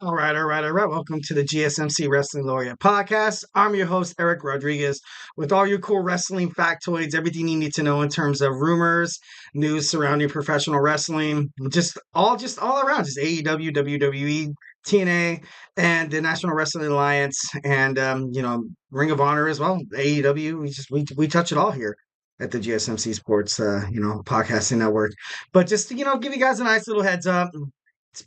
All right. Welcome to the GSMC Wrestling Laureate Podcast. I'm your host, Eric Rodriguez, with all your cool wrestling factoids, everything you need to know in terms of rumors, news surrounding professional wrestling, just all around, just AEW, WWE, TNA, and the National Wrestling Alliance, and Ring of Honor as well. AEW, we touch it all here at the GSMC Sports podcasting network. But just to give you guys a nice little heads up.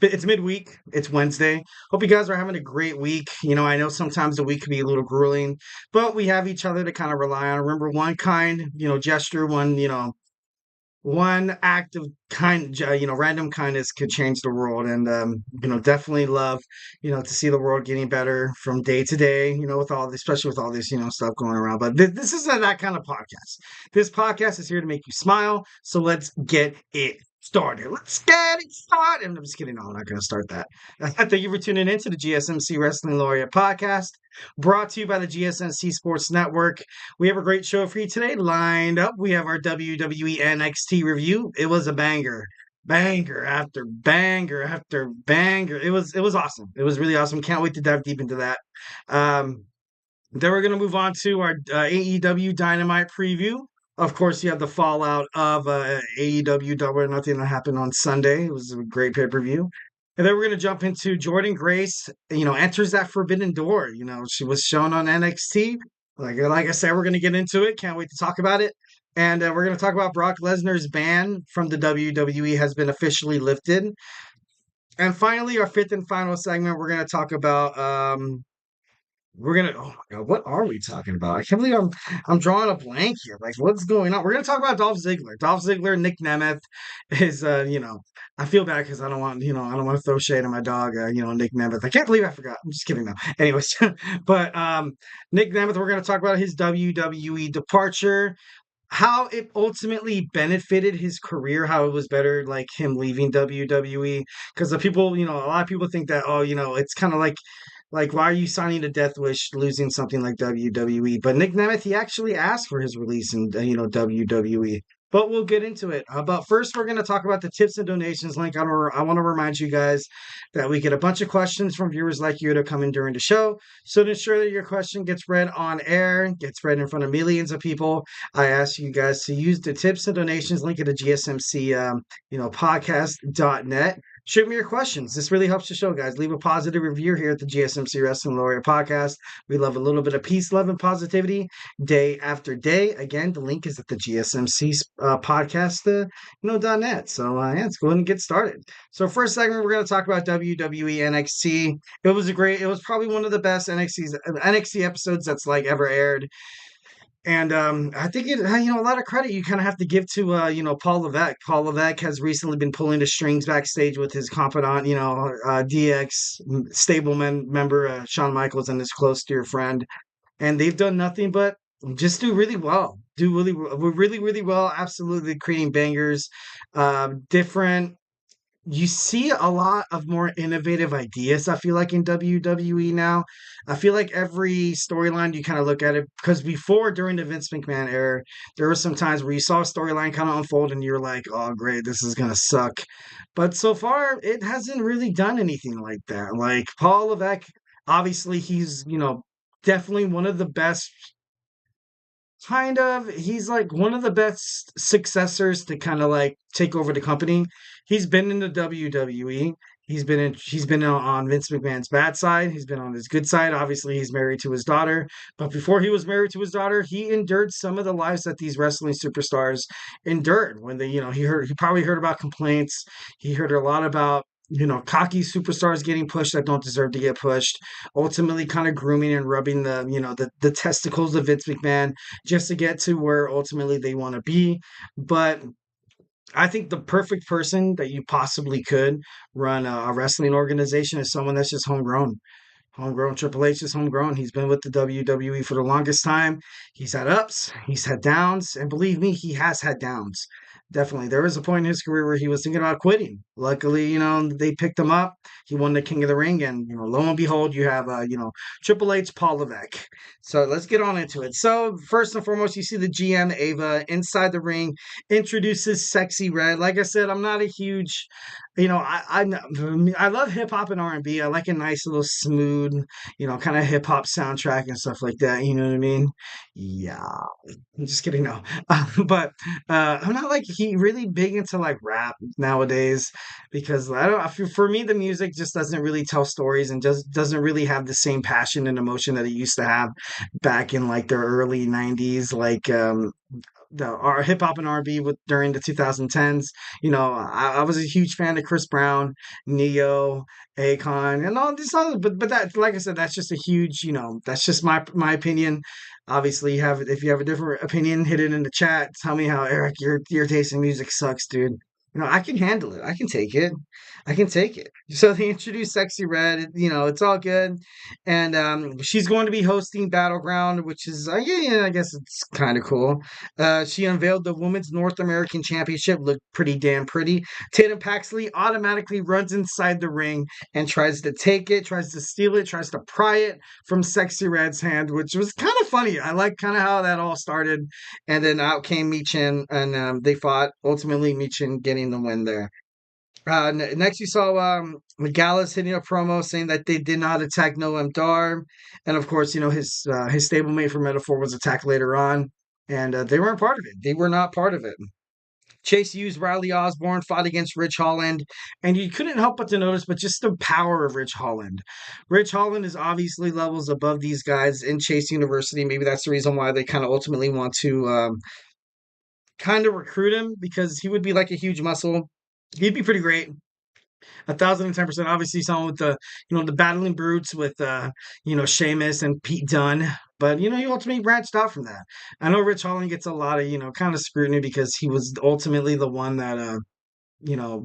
It's midweek. It's Wednesday. Hope you guys are having a great week. I know sometimes the week can be a little grueling, but we have each other to kind of rely on. Remember, one kind, gesture, one act of random kindness could change the world. And, definitely love, to see the world getting better from day to day, especially with all this, stuff going around. But this isn't that kind of podcast. This podcast is here to make you smile. So let's get it started. Let's get it started. I'm just kidding. No, I'm not going to start that. Thank you for tuning in to the GSMC Wrestling Laureate Podcast, brought to you by the GSMC Sports Network. We have a great show for you today lined up. We have our WWE NXT review. It was a banger. Banger after banger after banger. It was awesome. It was really awesome. Can't wait to dive deep into that. Then we're going to move on to our AEW Dynamite Preview. Of course, you have the fallout of AEW Double or Nothing that happened on Sunday. It was a great pay-per-view. And then we're going to jump into Jordynne Grace, enters that Forbidden Door. She was shown on NXT. Like I said, we're going to get into it. Can't wait to talk about it. And we're going to talk about Brock Lesnar's ban from the WWE has been officially lifted. And finally, our fifth and final segment, we're going to talk about oh my God, what are we talking about? I can't believe I'm drawing a blank here. Like, what's going on? We're gonna talk about Dolph Ziggler. Dolph Ziggler, Nick Nemeth is I feel bad because I don't want to throw shade at my dog, Nick Nemeth. I can't believe I forgot. I'm just kidding though. Anyways, but Nick Nemeth, we're gonna talk about his WWE departure, how it ultimately benefited his career, how it was better like him leaving WWE. Because the people, a lot of people think that, it's kind of like, why are you signing a death wish, losing something like WWE? But Nick Nemeth, he actually asked for his release in, WWE. But we'll get into it. But first, we're going to talk about the tips and donations link. I want to remind you guys that we get a bunch of questions from viewers like you to come in during the show. So to ensure that your question gets read on air, gets read in front of millions of people, I ask you guys to use the tips and donations link at the GSMC, podcast.net. Shoot me your questions. This really helps the show, guys. Leave a positive review here at the GSMC Wrestling Laureate Podcast. We love a little bit of peace, love, and positivity day after day. Again, the link is at the GSMC podcast, .net. So, let's go ahead and get started. So, first segment, we're going to talk about WWE NXT. It was probably one of the best NXT episodes that's ever aired. And I think a lot of credit you kind of have to give to, Paul Levesque. Paul Levesque has recently been pulling the strings backstage with his confidant, DX stableman member, Shawn Michaels, and his close dear friend. And they've done nothing but just do really well. Really, really well. Absolutely creating bangers, different. You see a lot of more innovative ideas, I feel like, in WWE now. I feel like every storyline you kind of look at it, because before, during the Vince McMahon era, there were some times where you saw a storyline kind of unfold and you're like, oh, great, this is going to suck. But so far, it hasn't really done anything like that. Like, Paul Levesque, obviously, he's, definitely one of the best. He's like one of the best successors to kind of take over the company. He's been in the WWE. He's been on Vince McMahon's bad side. He's been on his good side. Obviously, he's married to his daughter. But before he was married to his daughter, he endured some of the lives that these wrestling superstars endured. When he probably heard about complaints. He heard a lot about cocky superstars getting pushed that don't deserve to get pushed, ultimately kind of grooming and rubbing the testicles of Vince McMahon just to get to where ultimately they want to be. But I think the perfect person that you possibly could run a wrestling organization is someone that's just homegrown. Homegrown. Triple H is homegrown. He's been with the WWE for the longest time. He's had ups, he's had downs, and believe me, he has had downs. Definitely. There was a point in his career where he was thinking about quitting. Luckily, they picked him up. He won the King of the Ring, and, lo and behold, you have, Triple H, Paul Levesque. So let's get on into it. So first and foremost, you see the GM, Ava, inside the ring, introduces Sexy Red. Like I said, I'm not a huge I love hip hop and R&B. I like a nice little smooth, kind of hip hop soundtrack and stuff like that. You know what I mean? Yeah. I'm just kidding. No, but I'm not like he really big into like rap nowadays because I don't. I feel for me the music just doesn't really tell stories and just doesn't really have the same passion and emotion that it used to have back in like the early '90s. Like the our hip hop and R&B with during the 2010s. I was a huge fan of Chris Brown, Neo, Akon, and all these others. But that, like I said, that's just a huge. That's just my opinion. Obviously, if you have a different opinion, hit it in the chat. Tell me how Eric your taste in music sucks, dude. I can handle it. I can take it. I can take it. So they introduced Sexy Red. It's all good, and she's going to be hosting Battleground, which is yeah, I guess it's kind of cool. She unveiled the Women's North American Championship. Looked pretty damn pretty. Tatum Paxley automatically runs inside the ring and tries to take it, tries to steal it, tries to pry it from Sexy Red's hand, which was kind of funny. I like kind of how that all started. And then out came Michin, and they fought. Ultimately, Michin getting the win there. Next, you saw Gallus hitting a promo saying that they did not attack Noam Dar, and of course, his stablemate for Metaphor was attacked later on, and they weren't part of it. They were not part of it. Chase Hughes, Riley Osborne fought against Rich Holland, and you couldn't help but to notice, but just the power of Rich Holland. Rich Holland is obviously levels above these guys in Chase University. Maybe that's the reason why they kind of ultimately want to kind of recruit him because he would be like a huge muscle. He'd be pretty great. 1,010%. Obviously, someone with the battling brutes with Sheamus and Pete Dunne. But he ultimately branched out from that. I know Rich Holland gets a lot of kind of scrutiny because he was ultimately the one that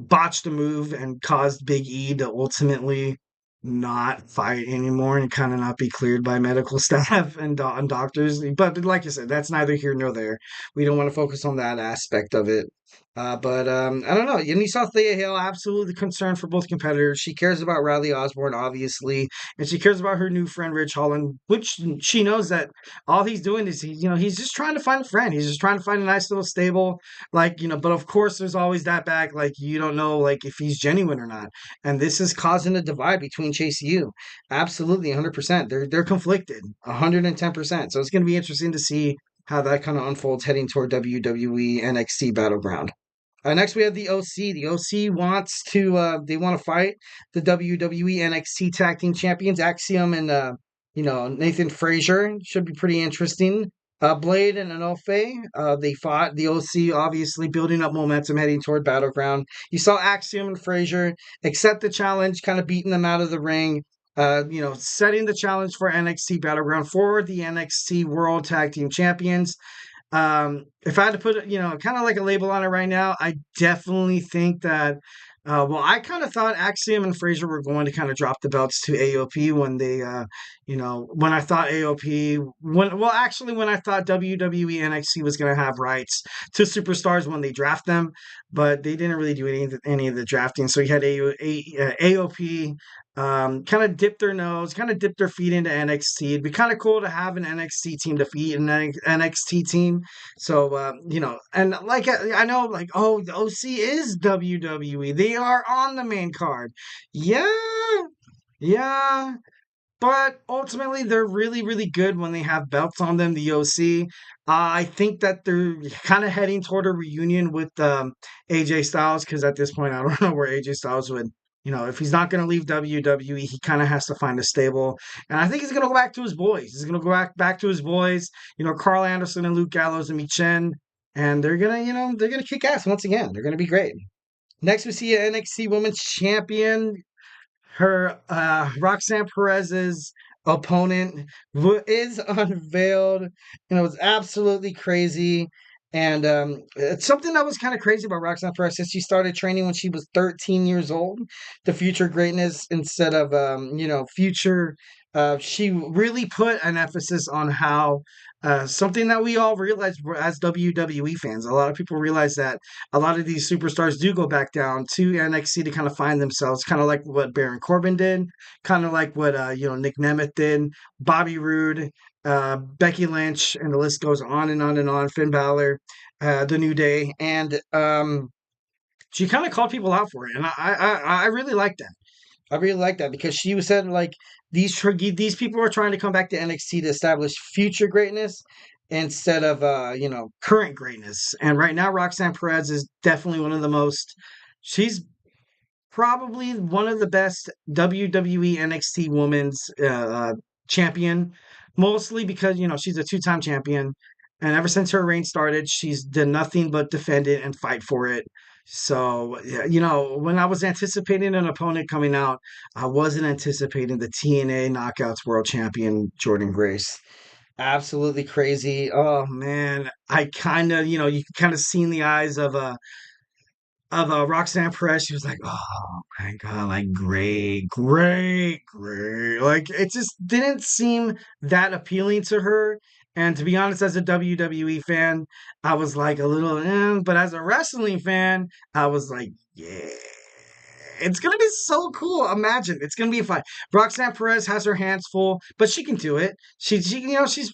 botched a move and caused Big E to ultimately not fight anymore and kind of not be cleared by medical staff and doctors. But like I said, that's neither here nor there. We don't want to focus on that aspect of it. But I don't know. And you saw Thea Hale absolutely concerned for both competitors. She cares about Riley Osborne, obviously, and she cares about her new friend Rich Holland, which she knows that all he's doing is he's just trying to find a friend. He's just trying to find a nice little stable, but of course there's always that back, like you don't know like if he's genuine or not. And this is causing a divide between Chase U. Absolutely 100%. They're conflicted 110%. So it's gonna be interesting to see how that kind of unfolds heading toward WWE NXT Battleground. Next, we have the OC. The OC wants to, they want to fight the WWE NXT Tag Team Champions, Axiom and, Nathan Frazier. Should be pretty interesting. Blade and Anofe, they fought. The OC obviously building up momentum heading toward Battleground. You saw Axiom and Frazier accept the challenge, kind of beating them out of the ring. Setting the challenge for NXT Battleground for the NXT World Tag Team Champions. If I had to put, kind of like a label on it right now, I definitely think that, I kind of thought Axiom and Frazier were going to kind of drop the belts to AOP when they, when I thought when I thought WWE NXT was going to have rights to superstars when they draft them, but they didn't really do any of the drafting. So you had AOP kind of dip their nose, kind of dip their feet into NXT. It'd be kind of cool to have an NXT team defeat an NXT team. So, and like I know, like, oh, the OC is WWE. They are on the main card. Yeah, yeah. But ultimately, they're really, really good when they have belts on them, the OC. I think that they're kind of heading toward a reunion with AJ Styles because at this point, I don't know where AJ Styles would, if he's not going to leave WWE, he kind of has to find a stable. And I think he's going to go back to his boys. He's going to go back to his boys, Carl Anderson and Luke Gallows and Michin. And they're going to, they're going to kick ass once again. They're going to be great. Next, we see an NXT Women's Champion. Her Roxanne Perez's opponent is unveiled, and it was absolutely crazy. And it's something that was kind of crazy about Roxanne Perez since she started training when she was 13 years old. The future greatness instead of future. She really put an emphasis on how something that we all realize as WWE fans. A lot of people realize that a lot of these superstars do go back down to NXT to kind of find themselves, kind of like what Baron Corbin did, kind of like what Nick Nemeth did, Bobby Roode, Becky Lynch, and the list goes on and on and on. Finn Balor, The New Day, and she kind of called people out for it, and I really like that. I really like that because she was said like these people are trying to come back to NXT to establish future greatness instead of current greatness. And right now, Roxanne Perez is definitely one of the most. She's probably one of the best WWE NXT Women's champion, mostly because she's a two-time champion, and ever since her reign started, she's done nothing but defend it and fight for it. So, yeah, when I was anticipating an opponent coming out, I wasn't anticipating the TNA Knockouts World Champion Jordynne Grace. Absolutely crazy. Oh man, I kind of, you kind of seen the eyes of Roxanne Perez. She was like, "Oh my god, like great, great, great." Like it just didn't seem that appealing to her. And to be honest, as a WWE fan, I was like a little, but as a wrestling fan, I was like, yeah. It's gonna be so cool. Imagine it's gonna be a fight. Roxanne Perez has her hands full, but she can do it. She's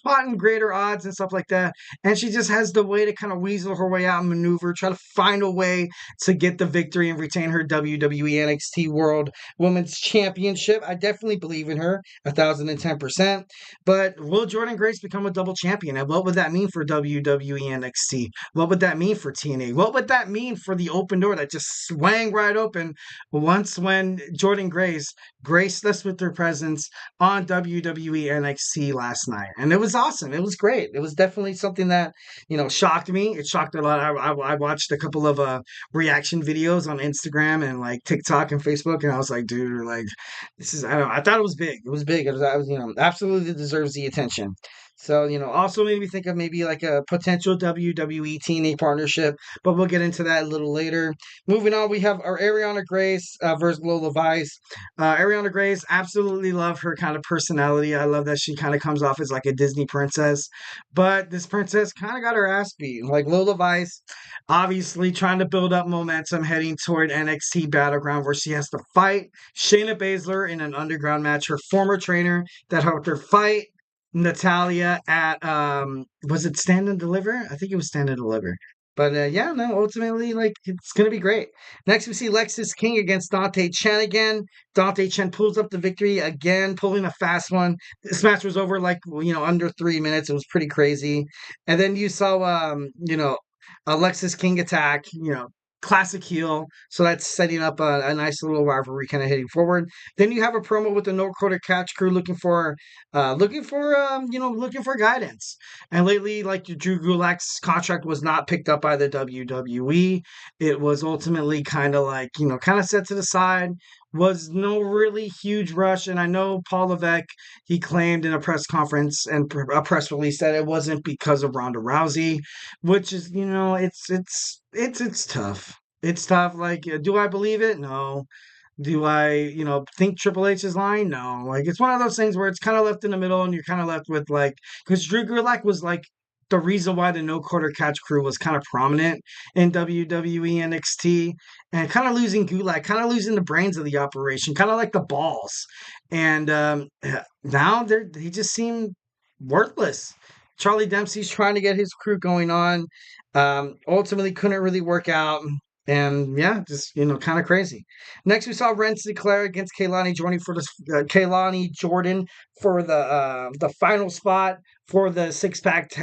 fought in greater odds and stuff like that, and she just has the way to kind of weasel her way out and maneuver, try to find a way to get the victory and retain her WWE NXT World Women's Championship. I definitely believe in her 1,010%. But will Jordynne Grace become a double champion? And what would that mean for WWE NXT? What would that mean for TNA? What would that mean for the open door that just swang right open once when Jordynne Grace graced us with her presence on WWE NXT last night? And it was awesome. It was great. It was definitely something that, shocked me. It shocked a lot. I watched a couple of reaction videos on Instagram and like TikTok and Facebook, and I was like, dude, like this is, I don't know, I thought it was big. It was big. I was, absolutely deserves the attention. So, also made me think of maybe like a potential WWE TNA partnership, but we'll get into that a little later. Moving on, we have our Ariana Grace versus Lola Vice. Ariana Grace, absolutely love her kind of personality. I love that she kind of comes off as like a Disney princess, but this princess kind of got her ass beat. Like Lola Vice, obviously trying to build up momentum heading toward NXT BattleGround, where she has to fight Shayna Baszler in an underground match, her former trainer that helped her fight Natalia at was it Stand and Deliver? I think it was Stand and Deliver. But yeah, no, ultimately, like it's gonna be great. Next, we see Lexis King against Dante Chen again. Dante Chen pulls up the victory again, pulling a fast one. This match was over like under 3 minutes. It was pretty crazy. And then you saw Alexis King attack. Classic heel. So that's setting up a nice little rivalry kind of heading forward. Then you have a promo with the No Quarter Catch crew looking for guidance. And lately, like Drew Gulak's contract was not picked up by the WWE. It was ultimately kind of like, kind of set to the side. Was no really huge rush. And I know Paul Levesque, he claimed in a press conference and a press release that it wasn't because of Ronda Rousey, which is, it's tough. It's tough. Like, do I believe it? No. Do I, think Triple H is lying? No. Like, it's one of those things where it's kind of left in the middle and you're kind of left with, like, because Drew Gulak was, like, the reason why the No Quarter Catch crew was kind of prominent in WWE NXT, and kind of losing Gulak, kind of losing the brains of the operation, kind of like the balls. And now they just seem worthless. Charlie Dempsey's trying to get his crew going on. Ultimately couldn't really work out. And yeah, just kind of crazy. Next, we saw Ren Sinclair against Keilani Jordan for the final spot for the six pack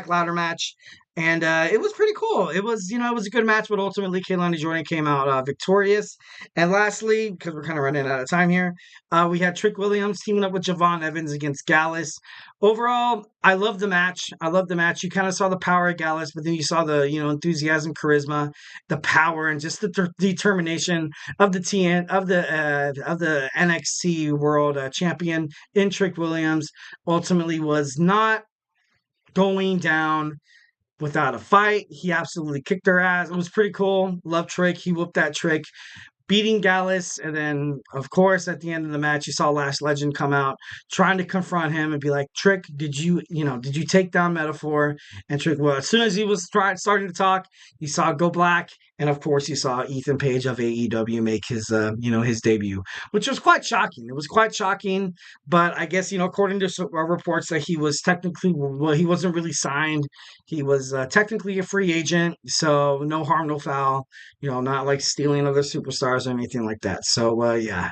ladder match, and it was pretty cool. It was it was a good match, but ultimately Keilani Jordan came out victorious. And lastly, because we're kind of running out of time here, we had Trick Williams teaming up with Javon Evans against Gallus. Overall, I love the match. You kind of saw the power of Gallus, but then you saw the enthusiasm, charisma, the power, and just the determination of the NXT World Champion in Trick Williams. Ultimately, was not going down without a fight. He absolutely kicked their ass. It was pretty cool. Love Trick. He whooped that Trick, beating Gallus. And then, of course, at the end of the match, you saw Last Legend come out trying to confront him and be like, Trick, did you take down Metaphor? And Trick, well, as soon as he was starting to talk, you saw Go Black. And of course, you saw Ethan Page of AEW make his debut, which was quite shocking. It was quite shocking, but I guess, according to some reports that he was technically, well, he wasn't really signed. He was technically a free agent, so no harm, no foul. Not like stealing other superstars or anything like that. So, yeah.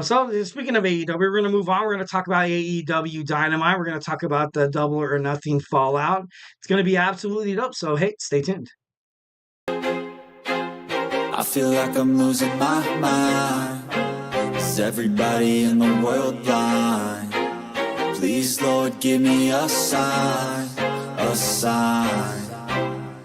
So speaking of AEW, we're going to move on. We're going to talk about AEW Dynamite. We're going to talk about the Double or Nothing Fallout. It's going to be absolutely dope. So, hey, stay tuned. I feel like I'm losing my mind. Is everybody in the world blind? Please, Lord, give me a sign, a sign.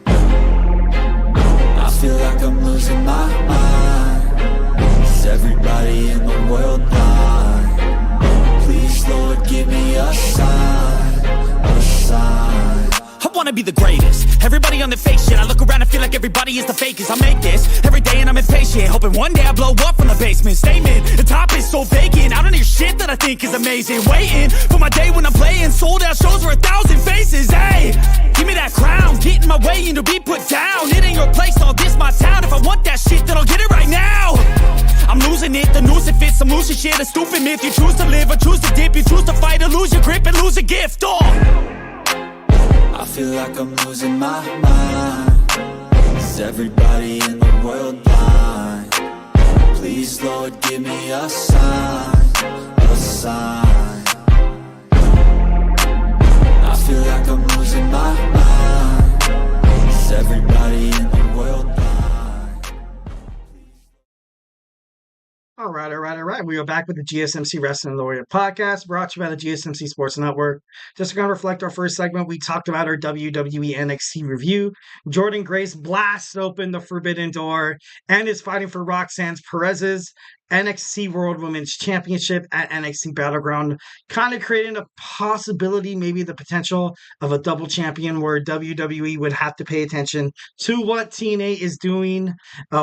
I feel like I'm losing my mind. Is everybody in the world blind? Please, Lord, give me a sign, a sign. I wanna be the greatest. Everybody on the fake shit. I look around and feel like everybody is the fakest. I make this every day and I'm impatient, hoping one day I blow up from the basement. Statement, the top is so vacant. I don't hear shit that I think is amazing. Waiting for my day when I'm playing sold out shows for 1,000 faces. Hey, give me that crown, get in my way and to be put down. It ain't your place, all this my town. If I want that shit, then I'll get it right now. I'm losing it, the noose it fits. I'm losing shit, a stupid myth. You choose to live or choose to dip. You choose to fight or lose your grip and lose a gift. I feel like I'm losing my mind. Is everybody in the world blind? Please, Lord, give me a sign, a sign. I feel like I'm losing my mind. Is everybody in the world blind? All right. We are back with the GSMC Wrestling Laureate Podcast, brought to you by the GSMC Sports Network. Just to kind of reflect our first segment, we talked about our WWE NXT review. Jordynne Grace blasts open the Forbidden Door and is fighting for Roxanne Perez's NXT World Women's Championship at NXT BattleGround, kind of creating a possibility, maybe the potential of a double champion where WWE would have to pay attention to what TNA is doing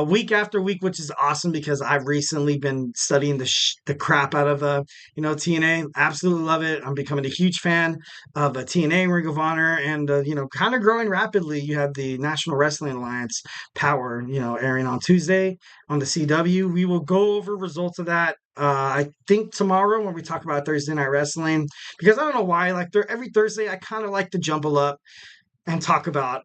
week after week, which is awesome because I've recently been studying the crap out of TNA. Absolutely love it. I'm becoming a huge fan of TNA, Ring of Honor, and kind of growing rapidly. You have the National Wrestling Alliance Power, airing on Tuesday on the CW. We will go over results of that I think tomorrow when we talk about Thursday Night Wrestling, because I don't know why, like every Thursday I kind of like to jumble up and talk about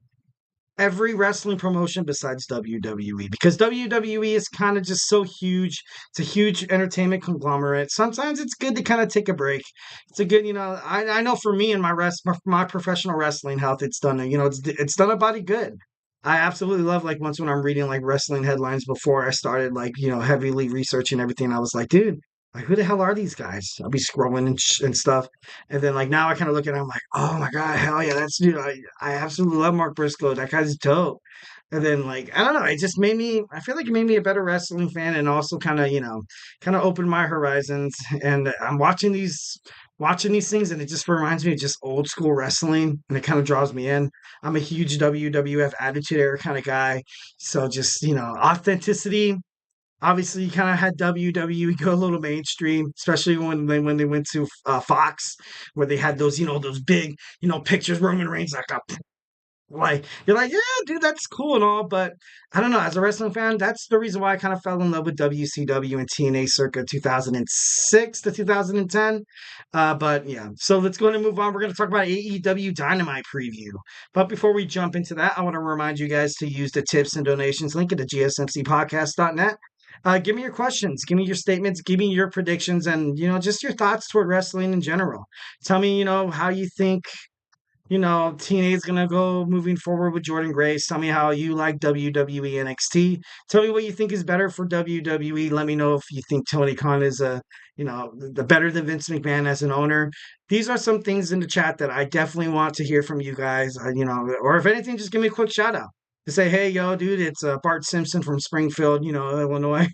every wrestling promotion besides WWE, because WWE is kind of just so huge. It's a huge entertainment conglomerate. Sometimes it's good to kind of take a break. It's a good, I know for me and my professional wrestling health, it's done, it's done a body good. I absolutely love, like, once when I'm reading like wrestling headlines before I started, like, heavily researching everything, I was like, dude, like, who the hell are these guys? I'll be scrolling and stuff. And then, like, now I kind of look at it, I'm like, oh my God, hell yeah, dude, I absolutely love Mark Briscoe. That guy's dope. And then, like, I don't know, it just I feel like it made me a better wrestling fan, and also kind of opened my horizons. And I'm watching these things, and it just reminds me of just old school wrestling, and it kind of draws me in. I'm a huge WWF Attitude Era kind of guy. So just, authenticity. Obviously, you kind of had WWE go a little mainstream, especially when they went to Fox, where they had those big, pictures, Roman Reigns, like, you're like, yeah, dude, that's cool and all, but I don't know. As a wrestling fan, that's the reason why I kind of fell in love with WCW and TNA circa 2006 to 2010. But yeah, so let's go ahead and move on. We're going to talk about AEW Dynamite Preview. But before we jump into that, I want to remind you guys to use the tips and donations link at the GSMCpodcast.net. Give me your questions, give me your statements, give me your predictions, and, just your thoughts toward wrestling in general. Tell me, how you think TNA is going to go moving forward with Jordynne Grace. Tell me how you like WWE NXT. Tell me what you think is better for WWE. Let me know if you think Tony Khan is the better than Vince McMahon as an owner. These are some things in the chat that I definitely want to hear from you guys. Or if anything, just give me a quick shout out to say, hey, yo, dude, it's Bart Simpson from Springfield, Illinois.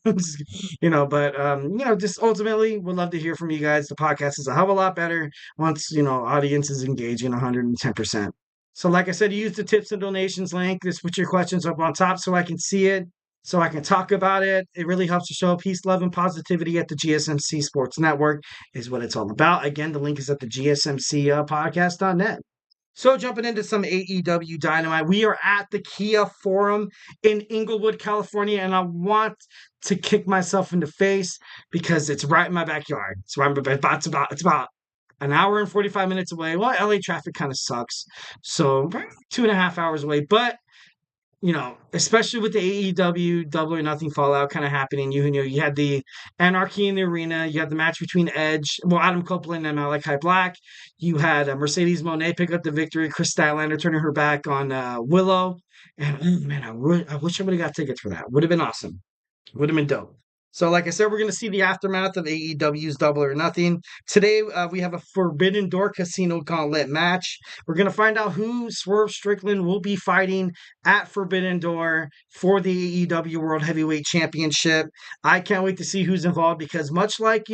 Just ultimately, we'd love to hear from you guys. The podcast is a hell of a lot better once, audience is engaging 110%. So like I said, use the tips and donations link. Just put your questions up on top so I can see it, so I can talk about it. It really helps to show peace, love, and positivity at the GSMC Sports Network is what it's all about. Again, the link is at the GSMC podcast.net. So jumping into some AEW Dynamite, we are at the Kia Forum in Inglewood, California, and I want to kick myself in the face because it's right in my backyard. It's about an hour and 45 minutes away. Well, LA traffic kind of sucks, so 2.5 hours away. But especially with the AEW Double or Nothing Fallout kind of happening, you had the Anarchy in the Arena, you had the match between Adam Copeland and Malachi Black, you had Mercedes Moné pick up the victory, Chris Statlander turning her back on Willow, and oh, man, I wish I would have got tickets for that. Would have been awesome. Would have been dope. So, like I said, we're going to see the aftermath of AEW's Double or Nothing. Today, we have a Forbidden Door Casino Gauntlet match. We're going to find out who Swerve Strickland will be fighting at Forbidden Door for the AEW World Heavyweight Championship. I can't wait to see who's involved because much like,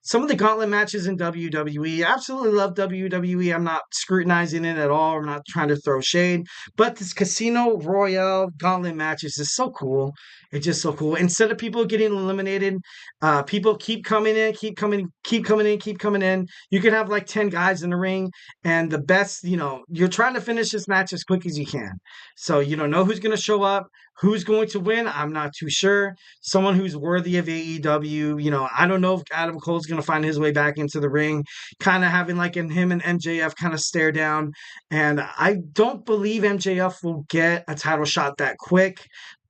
some of the Gauntlet matches in WWE, I absolutely love WWE. I'm not scrutinizing it at all. I'm not trying to throw shade. But this Casino Royale Gauntlet match is just so cool. It's just so cool. Instead of people getting eliminated, people keep coming in. You can have like 10 guys in the ring, and the best, you're trying to finish this match as quick as you can. So you don't know who's going to show up, who's going to win. I'm not too sure. Someone who's worthy of AEW. I don't know if Adam Cole's going to find his way back into the ring, kind of having like him and MJF kind of stare down. And I don't believe MJF will get a title shot that quick.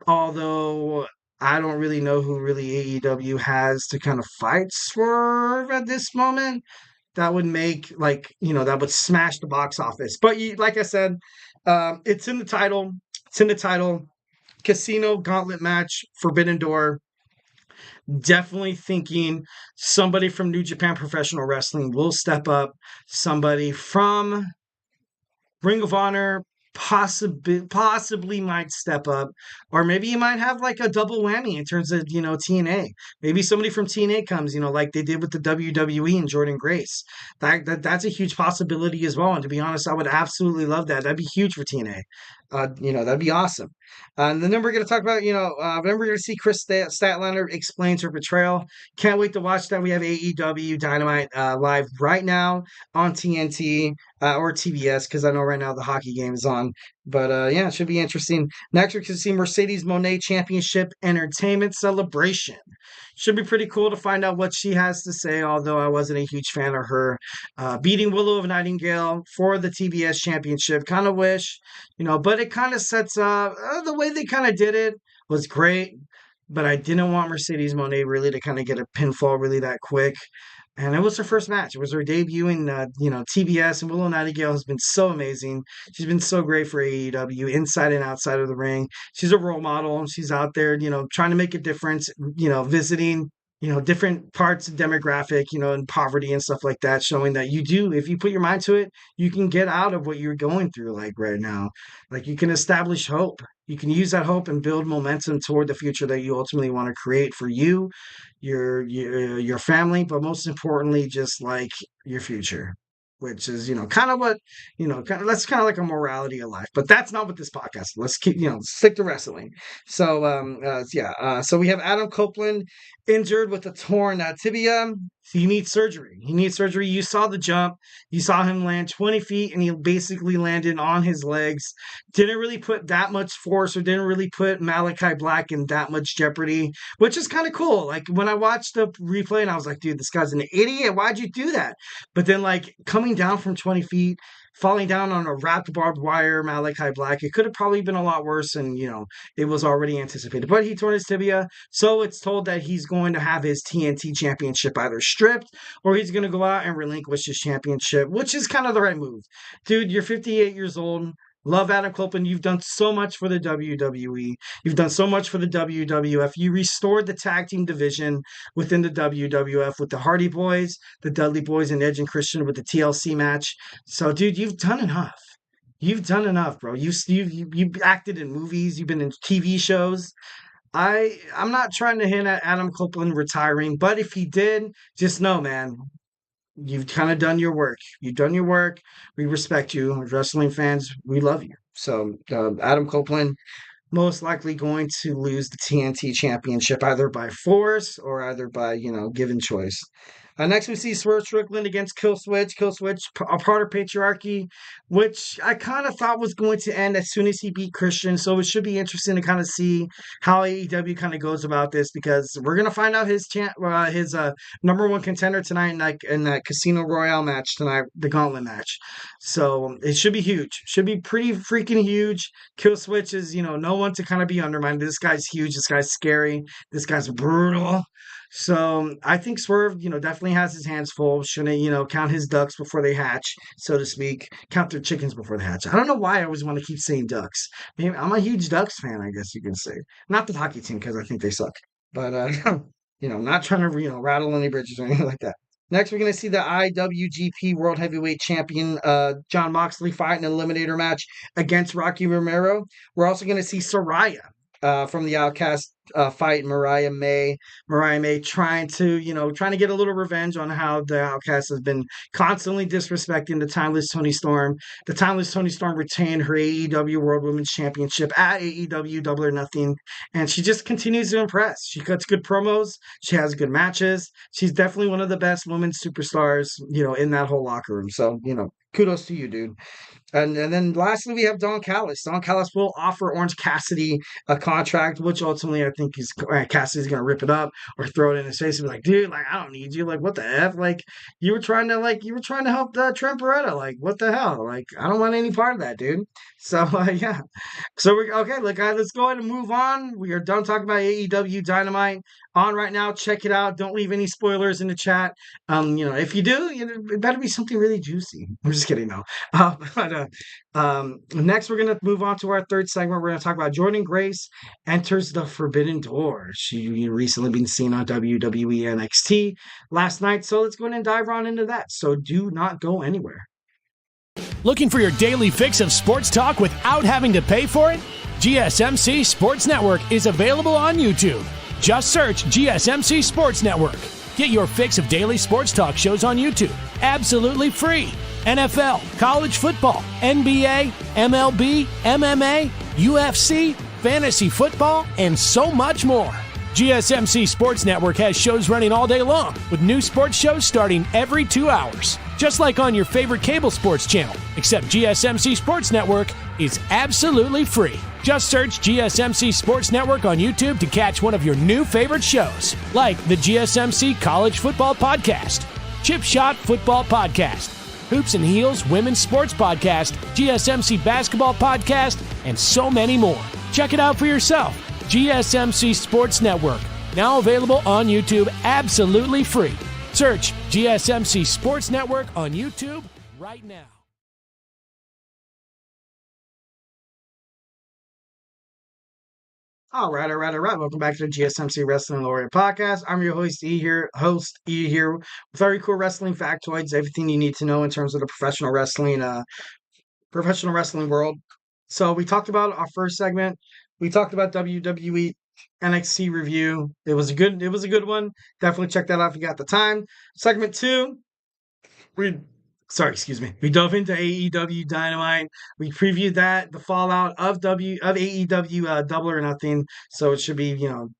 Although I don't really know who really AEW has to kind of fight Swerve at this moment. That would make that would smash the box office. But like I said, it's in the title. It's in the title. Casino Gauntlet match, Forbidden Door. Definitely thinking somebody from New Japan Professional Wrestling will step up. Somebody from Ring of Honor possibly might step up, or maybe you might have like a double whammy in terms of TNA. Maybe somebody from TNA comes, like they did with the WWE and Jordynne Grace. That's a huge possibility as well. And to be honest, I would absolutely love that. That'd be huge for TNA. That'd be awesome. And then we're going to talk about, then we're going to see Chris Statlander explains her betrayal. Can't wait to watch that. We have AEW Dynamite live right now on TNT or TBS, because I know right now the hockey game is on. But yeah, it should be interesting. Next, we're going to see Mercedes Moné Championship Entertainment Celebration. Should be pretty cool to find out what she has to say, although I wasn't a huge fan of her beating Willow of Nightingale for the TBS Championship. Kind of wish, but it kind of sets up the way they kind of did it was great. But I didn't want Mercedes Moné really to kind of get a pinfall really that quick. And it was her first match. It was her debut in, TBS, and Willow Nightingale has been so amazing. She's been so great for AEW, inside and outside of the ring. She's a role model. She's out there, trying to make a difference, visiting, different parts of demographic, and poverty and stuff like that, showing that if you put your mind to it, you can get out of what you're going through, like right now. Like you can establish hope. You can use that hope and build momentum toward the future that you ultimately want to create for you, your family, but most importantly, just like your future, which is, kind of what, that's kind of like a morality of life, but that's not what this podcast is. Let's keep, stick to wrestling. So, so we have Adam Copeland injured with a torn tibia. He needs surgery. You saw the jump. You saw him land 20 feet, and he basically landed on his legs. Didn't really put that much force, or didn't really put Malachi Black in that much jeopardy, which is kind of cool. Like, when I watched the replay, and I was like, dude, this guy's an idiot. Why'd you do that? But then, like, coming down from 20 feet, falling down on a wrapped barbed wire Malachi Black, it could have probably been a lot worse, and, it was already anticipated. But he torn his tibia, so it's told that he's going to have his TNT Championship either stripped, or he's going to go out and relinquish his championship, which is kind of the right move. Dude, you're 58 years old. Love Adam Copeland. You've done so much for the WWE. You've done so much for the WWF. You restored the tag team division within the WWF with the Hardy Boys, the Dudley Boys, and Edge and Christian with the TLC match. So, dude, you've done enough. You've done enough, bro. You've acted in movies. You've been in TV shows. I'm not trying to hint at Adam Copeland retiring, but if he did, just know, man, you've kind of done your work. You've done your work. We respect you. As wrestling fans, we love you. So Adam Copeland most likely going to lose the TNT Championship either by force or either by, given choice. Next, we see Swerve Strickland against Killswitch. Killswitch, a part of Patriarchy, which I kind of thought was going to end as soon as he beat Christian. So it should be interesting to kind of see how AEW kind of goes about this, because we're gonna find out his number one contender tonight in that Casino Royale match tonight, the Gauntlet match. So it should be huge. Should be pretty freaking huge. Killswitch is no one to kind of be undermined. This guy's huge. This guy's scary. This guy's brutal. So I think Swerve, definitely has his hands full. Shouldn't, count his ducks before they hatch, so to speak. Count their chickens before they hatch. I don't know why I always want to keep saying ducks. Maybe I'm a huge Ducks fan, I guess you can say. Not the hockey team, because I think they suck. But, not trying to, rattle any bridges or anything like that. Next, we're going to see the IWGP World Heavyweight Champion Jon Moxley fight an eliminator match against Rocky Romero. We're also going to see Saraya from the Outcast fight Mariah May. Mariah May trying to get a little revenge on how the Outcast has been constantly disrespecting the Timeless Toni Storm. The Timeless Toni Storm retained her AEW World Women's Championship at AEW Double or Nothing, and she just continues to impress. She cuts good promos. She has good matches. She's definitely one of the best women's superstars, in that whole locker room. So, kudos to you, dude. And then lastly, we have Don Callis. Don Callis will offer Orange Cassidy a contract, which ultimately I think Cassidy's going to rip it up or throw it in his face and be like, dude, I don't need you. What the F? You were trying to help Trent Beretta. What the hell? I don't want any part of that, dude. So, yeah. So, okay, look, guys, let's go ahead and move on. We are done talking about AEW Dynamite. On right now, check it out. Don't leave any spoilers in the chat. If you do, it better be something really juicy. I'm just kidding, no. Next, we're going to move on to our third segment. We're going to talk about Jordynne Grace enters the Forbidden Door. She recently been seen on WWE NXT last night. So let's go ahead and dive on into that. So do not go anywhere. Looking for your daily fix of sports talk without having to pay for it? GSMC Sports Network is available on YouTube. Just search GSMC Sports Network. Get your fix of daily sports talk shows on YouTube, absolutely free. NFL, college football, NBA, MLB, MMA, UFC, fantasy football, and so much more. GSMC Sports Network has shows running all day long, with new sports shows starting every 2 hours. Just like on your favorite cable sports channel, except GSMC Sports Network is absolutely free. Just search GSMC Sports Network on YouTube to catch one of your new favorite shows, like the GSMC College Football Podcast, Chip Shot Football Podcast, Hoops and Heels Women's Sports Podcast, GSMC Basketball Podcast, and so many more. Check it out for yourself. GSMC Sports Network, now available on YouTube absolutely free. Search GSMC Sports Network on YouTube right now. All right. Welcome back to the GSMC Wrestling Laureate Podcast. I'm your host, E here with very cool wrestling factoids, everything you need to know in terms of the professional wrestling world. So we talked about our first segment. We talked about WWE NXT review. It was a good one. Definitely check that out if you got the time. Segment 2, we dove into AEW Dynamite. We previewed that, the fallout of AEW Double or Nothing. So it should be,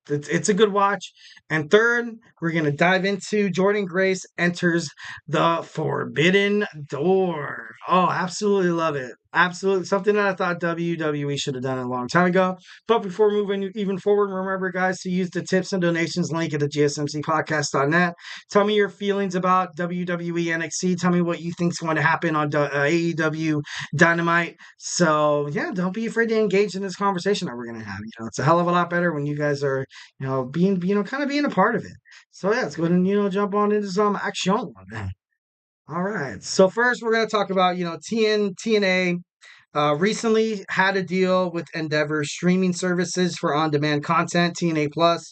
it's a good watch. And third, we're going to dive into Jordynne Grace enters the Forbidden Door. Oh, absolutely love it. Absolutely. Something that I thought WWE should have done a long time ago. But before moving even forward, remember, guys, to use the tips and donations link at the GSMCpodcast.net. Tell me your feelings about WWE NXT. Tell me what you think is going to happen on AEW Dynamite. So, yeah, don't be afraid to engage in this conversation that we're going to have. It's a hell of a lot better when you guys are, being a part of it. So, yeah, let's go ahead and, jump on into some action. All right. So first, we're going to talk about, TNA recently had a deal with Endeavor streaming services for on-demand content, TNA Plus.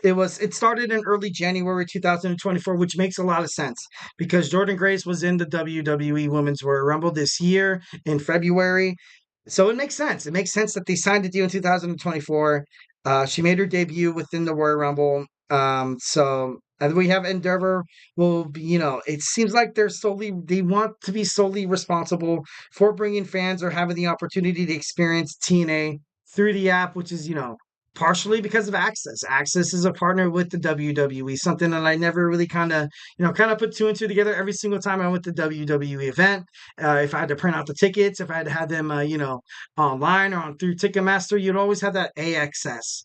It started in early January 2024, which makes a lot of sense because Jordynne Grace was in the WWE Women's Royal Rumble this year in February. So it makes sense. It makes sense that they signed a deal in 2024. She made her debut within the Royal Rumble. And we have Endeavor will be, it seems like they want to be solely responsible for bringing fans or having the opportunity to experience TNA through the app, which is, partially because of Access. Access is a partner with the WWE, something that I never really kind of, put two and two together every single time I went to WWE event. If I had to print out the tickets, if I had to have them, online or on through Ticketmaster, you'd always have that AXS,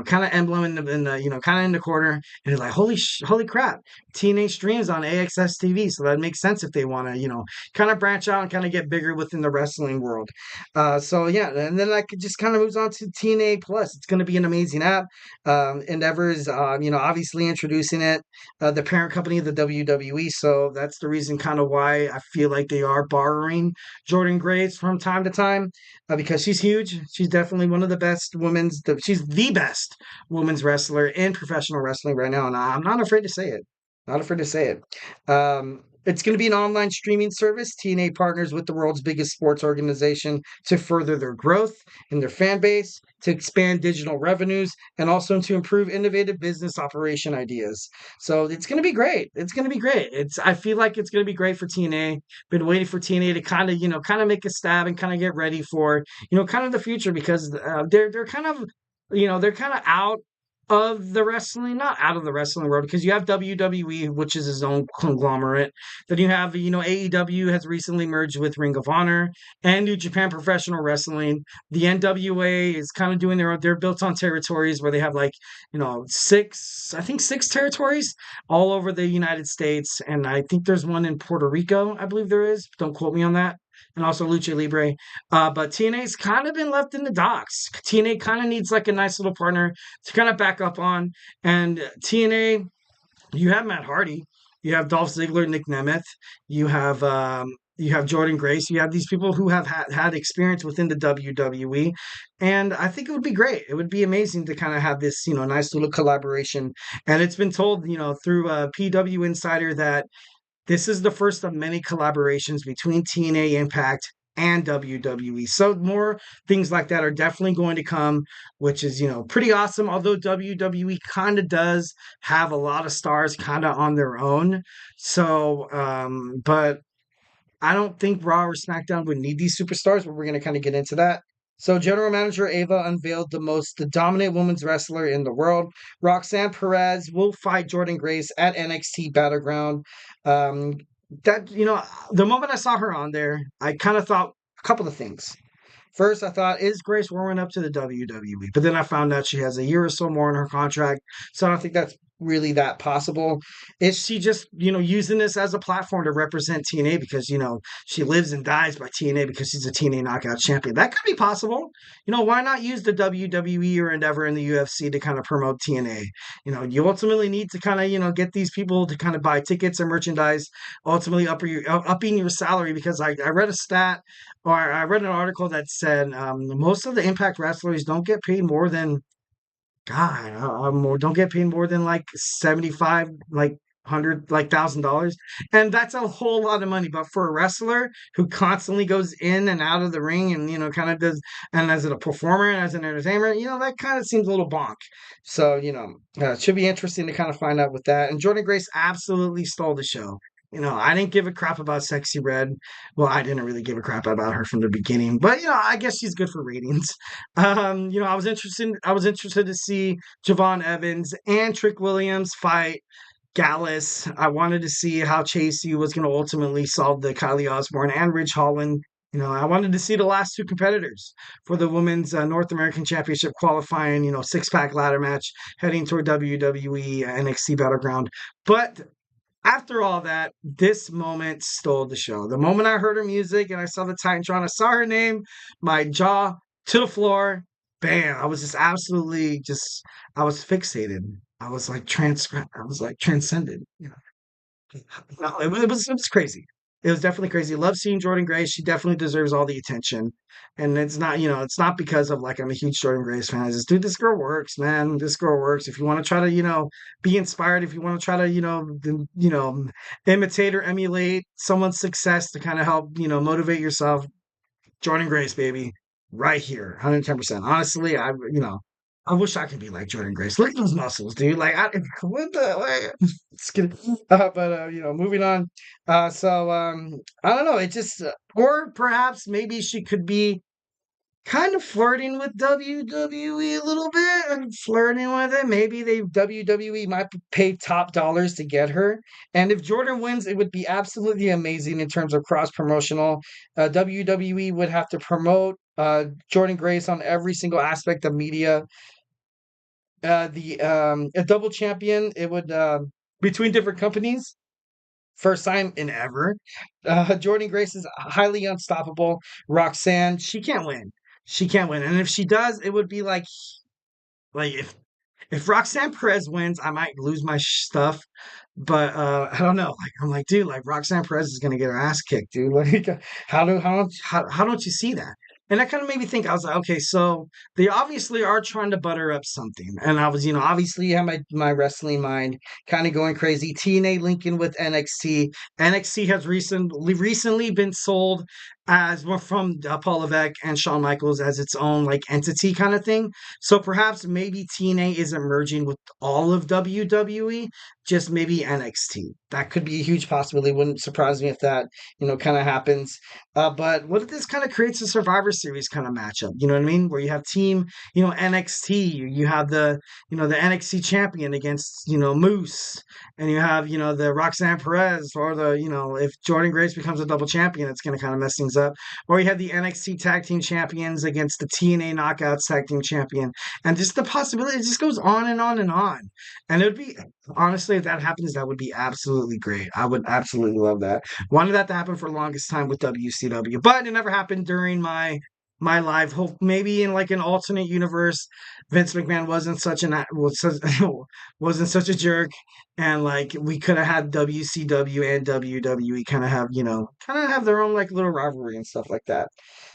kind of emblem kind of in the corner. And it's like, holy crap, TNA streams on AXS TV. So that makes sense if they want to, kind of branch out and kind of get bigger within the wrestling world. So yeah, and then I could just kind of moves on to TNA Plus. It's going to be an amazing app. Endeavor is, obviously introducing it, the parent company of the WWE. So that's the reason kind of why I feel like they are borrowing Jordynne Grace from time to time, because she's huge. She's definitely one of the best she's the best women's wrestler in professional wrestling right now. And I'm not afraid to say it. Not afraid to say it. It's going to be an online streaming service. TNA partners with the world's biggest sports organization to further their growth in their fan base, to expand digital revenues, and also to improve innovative business operation ideas. So it's going to be great. It's going to be great. I feel like it's going to be great for TNA. Been waiting for TNA to kind of make a stab and kind of get ready for, kind of the future, because they're kind of, they're kind of out of the wrestling, not out of the wrestling world, because you have WWE, which is its own conglomerate. Then you have, AEW has recently merged with Ring of Honor and New Japan Professional Wrestling. The NWA is kind of doing they're built on territories where they have like, six territories all over the United States. And I think there's one in Puerto Rico, I believe there is. Don't quote me on that. And also Lucha Libre. But TNA's kind of been left in the docks. TNA kind of needs like a nice little partner to kind of back up on. And TNA, you have Matt Hardy, you have Dolph Ziggler, Nick Nemeth, you have Jordynne Grace, you have these people who have had experience within the WWE. And I think it would be great. It would be amazing to kind of have this, nice little collaboration. And it's been told, through PW Insider that this is the first of many collaborations between TNA Impact and WWE. So more things like that are definitely going to come, which is, pretty awesome. Although WWE kind of does have a lot of stars kind of on their own. So, but I don't think Raw or SmackDown would need these superstars, but we're going to kind of get into that. So General Manager Ava unveiled the dominant women's wrestler in the world. Roxanne Perez will fight Jordynne Grace at NXT BattleGround. The moment I saw her on there, I kind of thought a couple of things. First, I thought, is Grace warming up to the WWE? But then I found out she has a year or so more in her contract, so I don't think that's really that possible. Is she just, using this as a platform to represent TNA because, she lives and dies by TNA because she's a TNA knockout champion? That could be possible. Why not use the WWE or Endeavor in the UFC to kind of promote TNA? You ultimately need to kind of, get these people to kind of buy tickets or merchandise, ultimately upping your salary, because I read a stat, or I read an article that said most of the Impact wrestlers don't get paid more than, don't get paid more than like 75, like $100,000, and that's a whole lot of money. But for a wrestler who constantly goes in and out of the ring, and kind of does, and as a performer and as an entertainer, that kind of seems a little bonk. So it should be interesting to kind of find out with that. And Jordynne Grace absolutely stole the show. I didn't give a crap about Sexy Red. Well, I didn't really give a crap about her from the beginning, but I guess she's good for ratings. I was interested to see Javon Evans and Trick Williams fight Gallus. I wanted to see how Chasey was going to ultimately solve the Kylie Osborne and Ridge Holland. I wanted to see the last two competitors for the Women's North American Championship qualifying, six-pack ladder match heading toward WWE NXT BattleGround. But after all that, this moment stole the show. The moment I heard her music and I saw the Titantron, I saw her name, my jaw to the floor, bam! I was just absolutely I was fixated. I was like transcended. No, it was crazy. It was definitely crazy. Love seeing Jordynne Grace. She definitely deserves all the attention. And it's not because of like I'm a huge Jordynne Grace fan. I just, dude, this girl works, man. This girl works. If you want to try to, be inspired, if you want to try to, imitate or emulate someone's success to kind of help, motivate yourself, Jordynne Grace, baby, right here, 110%. Honestly, I wish I could be like Jordynne Grace. Look at those muscles, dude. Like, what the? Just kidding. Moving on. I don't know. It just, or perhaps maybe she could be kind of flirting with WWE a little bit and flirting with it. Maybe WWE might pay top dollars to get her. And if Jordan wins, it would be absolutely amazing in terms of cross promotional. WWE would have to promote Jordynne Grace on every single aspect of media. The A double champion, it would between different companies. First time in ever. Jordynne Grace is highly unstoppable. Roxanne, she can't win. She can't win. And if she does, it would be like if Roxanne Perez wins, I might lose my stuff. But I don't know. Like I'm like, dude, like Roxanne Perez is gonna get her ass kicked, dude. Like how don't you see that? And that kind of made me think. I was like, okay, so they obviously are trying to butter up something. And I was, obviously have my wrestling mind kind of going crazy. TNA linking with NXT. NXT has recently been sold as well from Paul Levesque and Shawn Michaels as its own like entity kind of thing. So perhaps maybe TNA isn't merging with all of WWE, just maybe NXT. That could be a huge possibility. Wouldn't surprise me if that, kind of happens. But what if this kind of creates a Survivor Series kind of matchup? You know what I mean? Where you have team, NXT, you have the NXT champion against, Moose, and you have, the Roxanne Perez or if Jordynne Grace becomes a double champion, it's going to kind of mess things up. Or you have the NXT tag team champions against the TNA Knockouts tag team champion. And just the possibility, it just goes on and on and on. And it would be, honestly, if that happens, that would be absolutely great. I would absolutely love that. Wanted that to happen for the longest time with WCW, but it never happened during my live. Hope maybe in like an alternate universe, Vince McMahon wasn't such a jerk, and like we could have had WCW and WWE kind of have their own like little rivalry and stuff like that.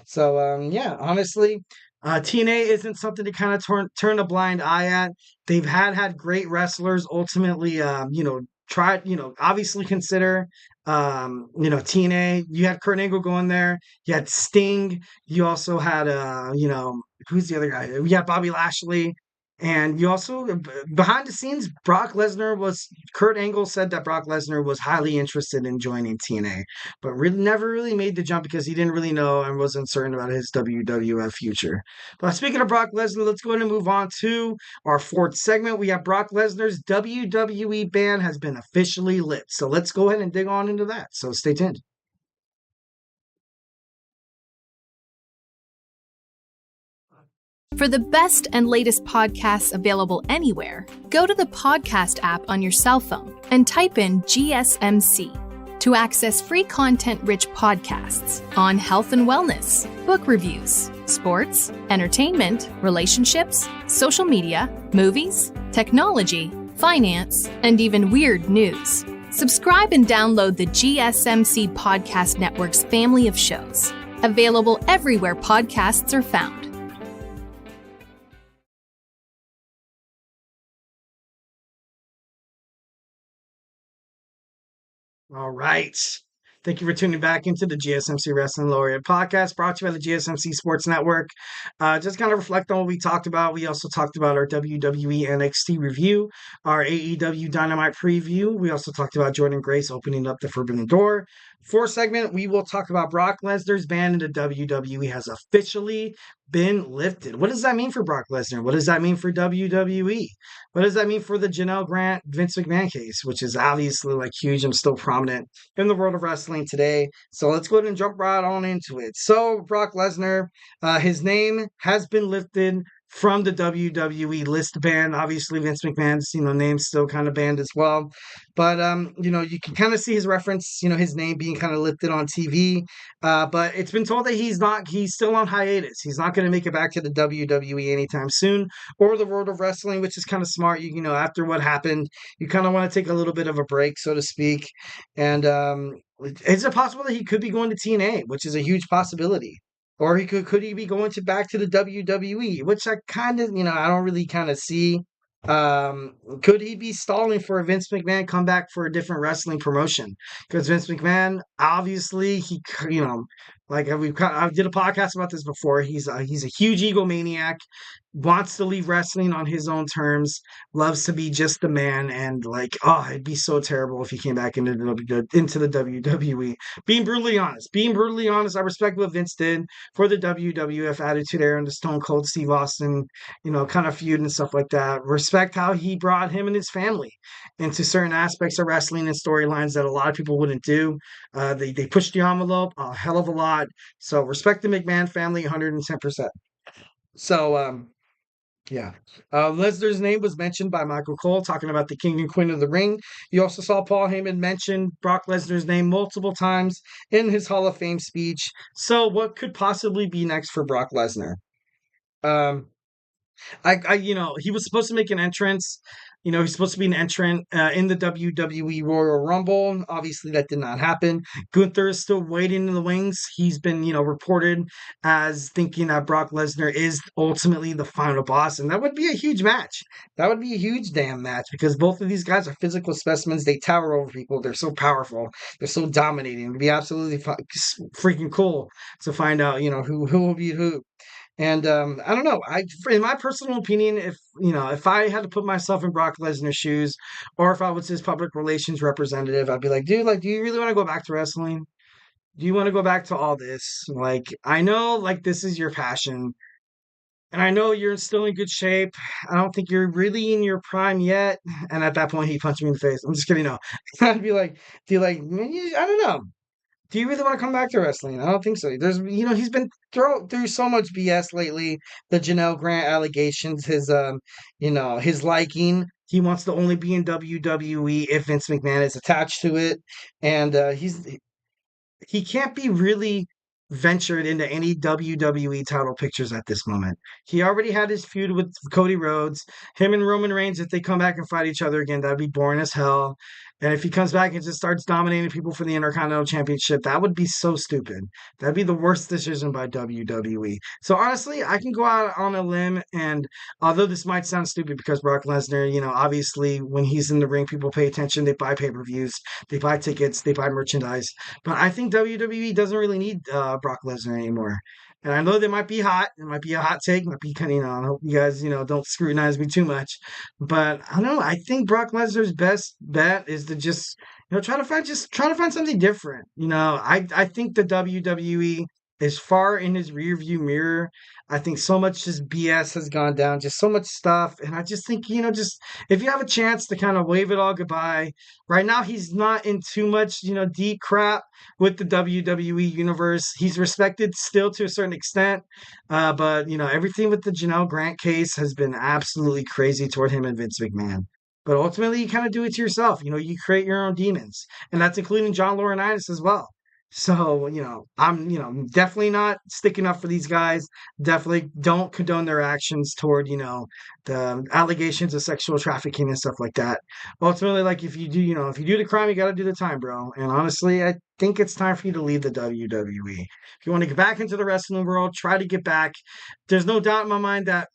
So yeah, honestly, TNA isn't something to kind of turn a blind eye at. They've had great wrestlers ultimately, try, obviously consider, TNA. You had Kurt Angle going there. You had Sting. You also had, who's the other guy? You had Bobby Lashley. And you also, behind the scenes, Kurt Angle said that Brock Lesnar was highly interested in joining TNA, but really never really made the jump because he didn't really know and was uncertain about his WWF future. But speaking of Brock Lesnar, let's go ahead and move on to our fourth segment. We have Brock Lesnar's WWE ban has been officially lit. So let's go ahead and dig on into that. So stay tuned. For the best and latest podcasts available anywhere, go to the podcast app on your cell phone and type in GSMC to access free content-rich podcasts on health and wellness, book reviews, sports, entertainment, relationships, social media, movies, technology, finance, and even weird news. Subscribe and download the GSMC Podcast Network's family of shows, available everywhere podcasts are found. All right. Thank you for tuning back into the GSMC Wrestling Laureate Podcast, brought to you by the GSMC Sports Network. Just kind of reflect on what we talked about. We also talked about our WWE NXT review, our AEW Dynamite preview. We also talked about Jordynne Grace opening up the Forbidden Door. Fourth segment, we will talk about Brock Lesnar's ban into WWE has officially been lifted. What does that mean for Brock Lesnar? What does that mean for WWE? What does that mean for the Janelle Grant Vince McMahon case, which is obviously like huge and still prominent in the world of wrestling today? So let's go ahead and jump right on into it. So Brock Lesnar, his name has been lifted from the WWE list ban. Obviously, Vince McMahon's name's still kind of banned as well. But you can kind of see his reference, his name being kind of lifted on TV. But it's been told that he's still on hiatus. He's not going to make it back to the WWE anytime soon, or the world of wrestling, which is kind of smart. After what happened, you kind of want to take a little bit of a break, so to speak. And is it possible that he could be going to TNA, which is a huge possibility? Or could he be going back to the WWE, which I kind of, I don't really kind of see. Could he be stalling for a Vince McMahon comeback for a different wrestling promotion? Because Vince McMahon, obviously, he Like I did a podcast about this before. He's a huge egomaniac, wants to leave wrestling on his own terms, loves to be just the man, and like, oh, it'd be so terrible if he came back into the WWE. Being brutally honest, I respect what Vince did for the WWF Attitude Era and the Stone Cold Steve Austin, kind of feud and stuff like that. Respect how he brought him and his family into certain aspects of wrestling and storylines that a lot of people wouldn't do. They pushed the envelope a hell of a lot. So respect the McMahon family 110%. So yeah. Lesnar's name was mentioned by Michael Cole, talking about the King and Queen of the Ring. You also saw Paul Heyman mention Brock Lesnar's name multiple times in his Hall of Fame speech. So what could possibly be next for Brock Lesnar? He was supposed to make an entrance. He's supposed to be an entrant in the WWE Royal Rumble. Obviously, that did not happen. Gunther is still waiting in the wings. He's been, reported as thinking that Brock Lesnar is ultimately the final boss, and that would be a huge match. That would be a huge damn match because both of these guys are physical specimens. They tower over people. They're so powerful. They're so dominating. It'd be absolutely freaking cool to find out, who will be who. And I don't know. In my personal opinion, if I had to put myself in Brock Lesnar's shoes, or if I was his public relations representative, I'd be like, dude, like, do you really want to go back to wrestling? Do you want to go back to all this? Like, I know, like, this is your passion, and I know you're still in good shape. I don't think you're really in your prime yet. And at that point, he punched me in the face. I'm just kidding. No, I'd be like, I don't know. Do you really want to come back to wrestling? I don't think so. He's been through so much BS lately. The Janelle Grant allegations, his liking. He wants to only be in WWE if Vince McMahon is attached to it, and he can't be really ventured into any WWE title pictures at this moment. He already had his feud with Cody Rhodes. Him and Roman Reigns, if they come back and fight each other again, that'd be boring as hell. And if he comes back and just starts dominating people for the Intercontinental Championship, that would be so stupid. That'd be the worst decision by WWE. So honestly, I can go out on a limb, and although this might sound stupid because Brock Lesnar, obviously when he's in the ring, people pay attention, they buy pay-per-views, they buy tickets, they buy merchandise. But I think WWE doesn't really need Brock Lesnar anymore. And I know they might be hot. It might be a hot take. It might be kind of, I hope you guys, don't scrutinize me too much. But I don't know. I think Brock Lesnar's best bet is to just, try to find something different. I think the WWE is far in his rearview mirror. I think so much just BS has gone down, just so much stuff. And I just think, just if you have a chance to kind of wave it all goodbye, right now he's not in too much, deep crap with the WWE universe. He's respected still to a certain extent. But, everything with the Janelle Grant case has been absolutely crazy toward him and Vince McMahon. But ultimately, you kind of do it to yourself. You create your own demons. And that's including John Laurinaitis as well. So, I'm, definitely not sticking up for these guys. Definitely don't condone their actions toward, the allegations of sexual trafficking and stuff like that. Ultimately, like if you do the crime, you got to do the time, bro. And honestly, I think it's time for you to leave the WWE. If you want to get back into the wrestling world, try to get back. There's no doubt in my mind that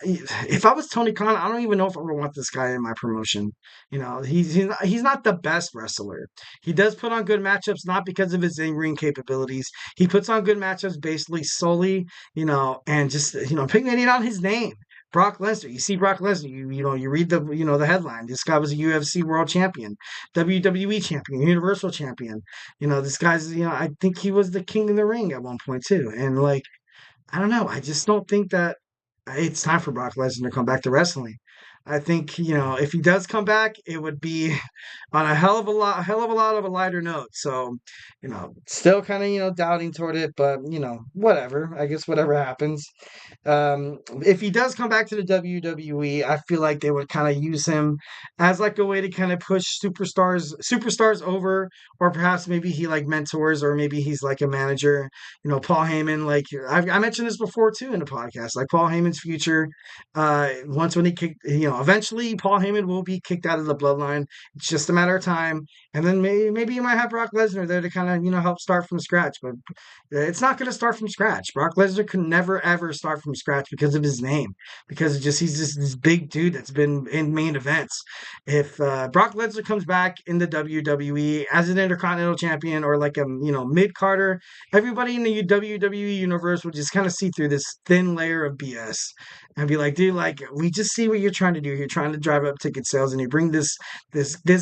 if I was Tony Khan, I don't even know if I would want this guy in my promotion. He's not the best wrestler. He does put on good matchups, not because of his in-ring capabilities. He puts on good matchups basically solely, and just, pignating on his name. Brock Lesnar. You see Brock Lesnar, you read the headline. This guy was a UFC World Champion, WWE Champion, Universal Champion. This guy's, I think he was the King in the Ring at one point too. And like, I don't know. I just don't think that it's time for Brock Lesnar to come back to wrestling. I think, if he does come back, it would be on a hell of a lot of a lighter note. So, still kind of, doubting toward it, but, whatever. I guess whatever happens. If he does come back to the WWE, I feel like they would kind of use him as like a way to kind of push superstars over, or perhaps maybe he like mentors, or maybe he's like a manager. Paul Heyman, like I mentioned this before too in the podcast, like Paul Heyman's future, once when he kicked, eventually Paul Heyman will be kicked out of the bloodline. It's just a matter of time. And then maybe you might have Brock Lesnar there to kind of, help start from scratch. But it's not going to start from scratch. Brock Lesnar could never, ever start from scratch because of his name, because he's just this big dude that's been in main events. If Brock Lesnar comes back in the WWE as an Intercontinental Champion or like a, mid-carder, everybody in the WWE universe will just kind of see through this thin layer of BS and be like, dude, like, we just see what you're trying to do. You're trying to drive up ticket sales, and you bring this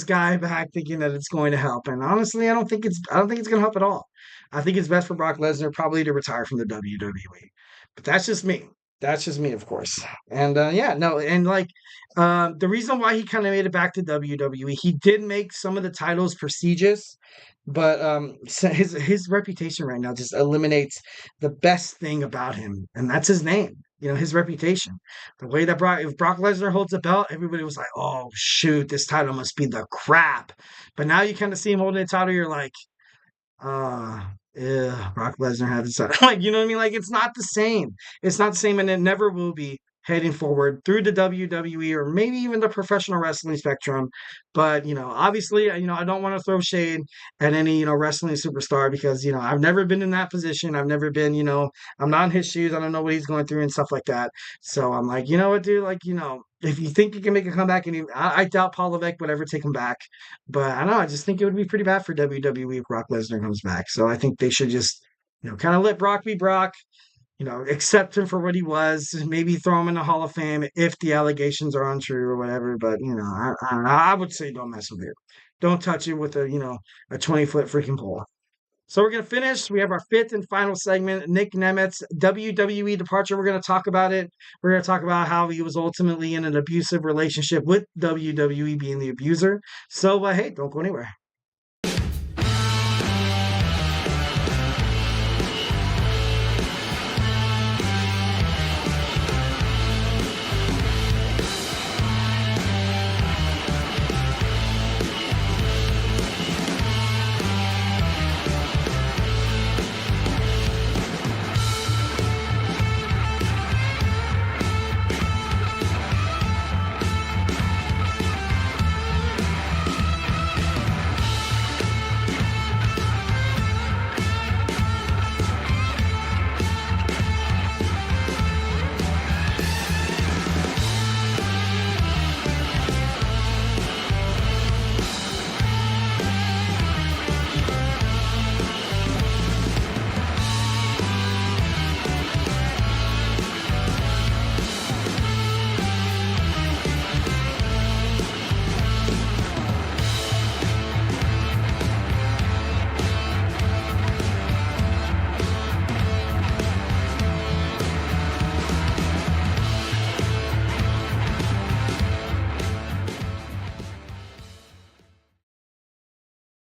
guy back thinking that it's going to help. And honestly, I don't think it's going to help at all. I think it's best for Brock Lesnar probably to retire from the WWE. But that's just me. That's just me, of course. And the reason why he kind of made it back to WWE, he did make some of the titles prestigious, but so his reputation right now just eliminates the best thing about him, and that's his name. His reputation. The way that if Brock Lesnar holds a belt, everybody was like, "Oh shoot, this title must be the crap." But now you kind of see him holding the title, you're like, yeah, Brock Lesnar had this. Like, you know what I mean? Like, it's not the same. It's not the same, and it never will be heading forward through the WWE or maybe even the professional wrestling spectrum. But, obviously, I don't want to throw shade at any, wrestling superstar because, I've never been in that position. I've never been, I'm not in his shoes. I don't know what he's going through and stuff like that. So I'm like, you know what, dude? Like, if you think you can make a comeback, and I doubt Paul Levesque would ever take him back. But I don't know. I just think it would be pretty bad for WWE if Brock Lesnar comes back. So I think they should just, kind of let Brock be Brock. Accept him for what he was. Maybe throw him in the Hall of Fame if the allegations are untrue or whatever. But I would say don't mess with it. Don't touch it with a 20-foot freaking pole. So we're gonna finish. We have our fifth and final segment, Nick Nemeth's WWE departure. We're gonna talk about it. We're gonna talk about how he was ultimately in an abusive relationship with WWE, being the abuser. So hey, don't go anywhere.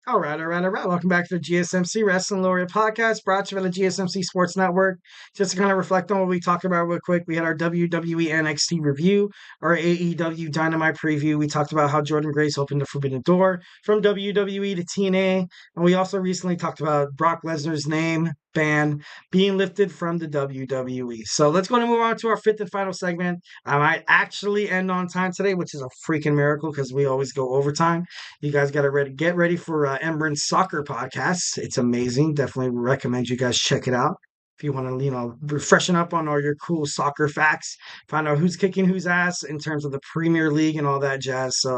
All right. Welcome back to the GSMC Wrestling Laureate Podcast, brought to you by the GSMC Sports Network. Just to kind of reflect on what we talked about real quick, we had our WWE NXT review, our AEW Dynamite preview. We talked about how Jordynne Grace opened the Forbidden Door from WWE to TNA, and we also recently talked about Brock Lesnar's name ban being lifted from the WWE. So let's go and move on to our fifth and final segment. I might actually end on time today, which is a freaking miracle because we always go overtime. You guys got to get ready for Embryn's Soccer Podcast. It's amazing. Definitely recommend you guys check it out. If you want to, freshen up on all your cool soccer facts, find out who's kicking whose ass in terms of the Premier League and all that jazz. So,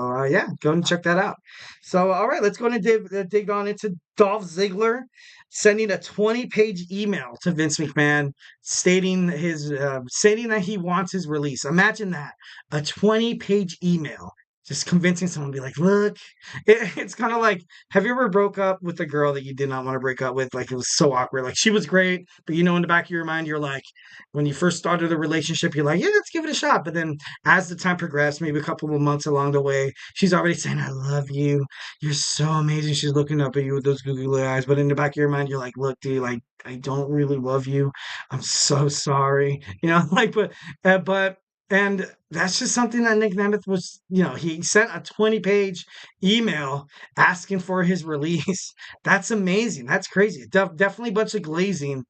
go and check that out. So, all right, let's go and dig on into Dolph Ziggler sending a 20-page email to Vince McMahon stating that he wants his release. Imagine that, a 20-page email. Just convincing someone to be like, look, it's kind of like, have you ever broke up with a girl that you did not want to break up with? Like, it was so awkward. Like, she was great, but in the back of your mind, you're like, when you first started the relationship, you're like, yeah, let's give it a shot. But then as the time progressed, maybe a couple of months along the way, she's already saying, I love you. You're so amazing. She's looking up at you with those googly eyes. But in the back of your mind, you're like, look, dude, like, I don't really love you. I'm so sorry. But And that's just something that Nick Nemeth was, he sent a 20-page email asking for his release. That's amazing. That's crazy. Definitely a bunch of glazing,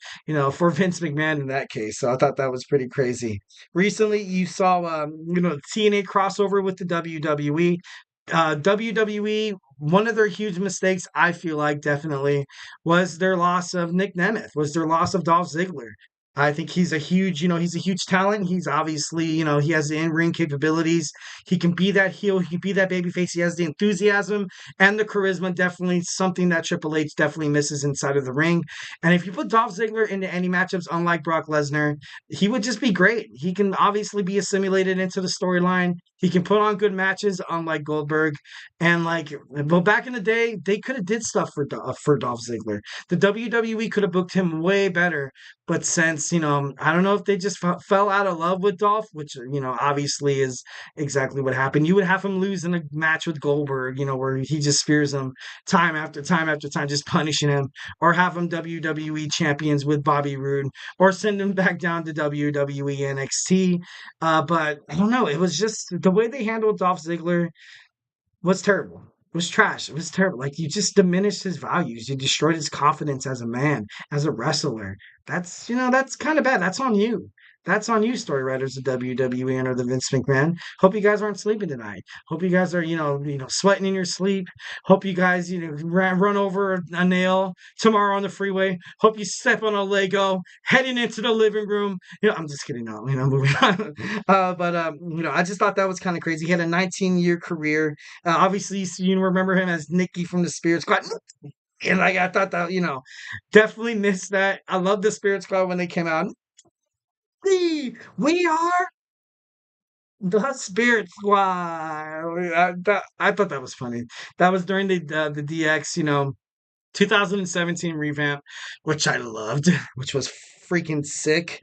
for Vince McMahon in that case. So I thought that was pretty crazy. Recently, you saw, TNA crossover with the WWE. WWE, one of their huge mistakes, I feel like, definitely, was their loss of Nick Nemeth, was their loss of Dolph Ziggler. I think he's a huge talent. He's obviously, he has the in-ring capabilities. He can be that heel. He can be that babyface. He has the enthusiasm and the charisma. Definitely something that Triple H definitely misses inside of the ring. And if you put Dolph Ziggler into any matchups, unlike Brock Lesnar, he would just be great. He can obviously be assimilated into the storyline. He can put on good matches, unlike Goldberg. And back in the day, they could have did stuff for Dolph Ziggler. The WWE could have booked him way better. But since, I don't know if they just fell out of love with Dolph, which, obviously is exactly what happened. You would have him lose in a match with Goldberg, where he just spears him time after time after time, just punishing him, or have him WWE champions with Bobby Roode, or send him back down to WWE NXT. But I don't know. It was just the way they handled Dolph Ziggler was terrible. It was trash. It was terrible. Like, you just diminished his values. You destroyed his confidence as a man, as a wrestler. That's kind of bad. That's on you. That's on you, story writers of WWE and or the Vince McMahon. Hope you guys aren't sleeping tonight. Hope you guys are, sweating in your sleep. Hope you guys, run over a nail tomorrow on the freeway. Hope you step on a Lego heading into the living room. I'm just kidding. No, moving on. I just thought that was kind of crazy. He had a 19-year career. Obviously, you remember him as Nikki from the Spirit Squad. And I thought that, definitely missed that. I love the Spirit Squad when they came out. We are the Spirit Squad. I thought that was funny. That was during the DX, 2017 revamp, which I loved, which was freaking sick.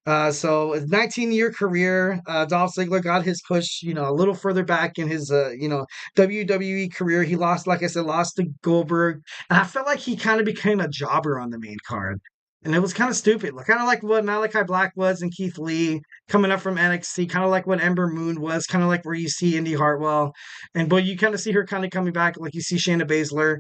So a 19-year career. Dolph Ziggler got his push, a little further back in his, WWE career. He lost, like I said, to Goldberg. And I felt like he kind of became a jobber on the main card. And it was kind of stupid. Kind of like what Malachi Black was and Keith Lee coming up from NXT, kind of like what Ember Moon was, kind of like where you see Indy Hartwell. But you kind of see her kind of coming back, like you see Shayna Baszler,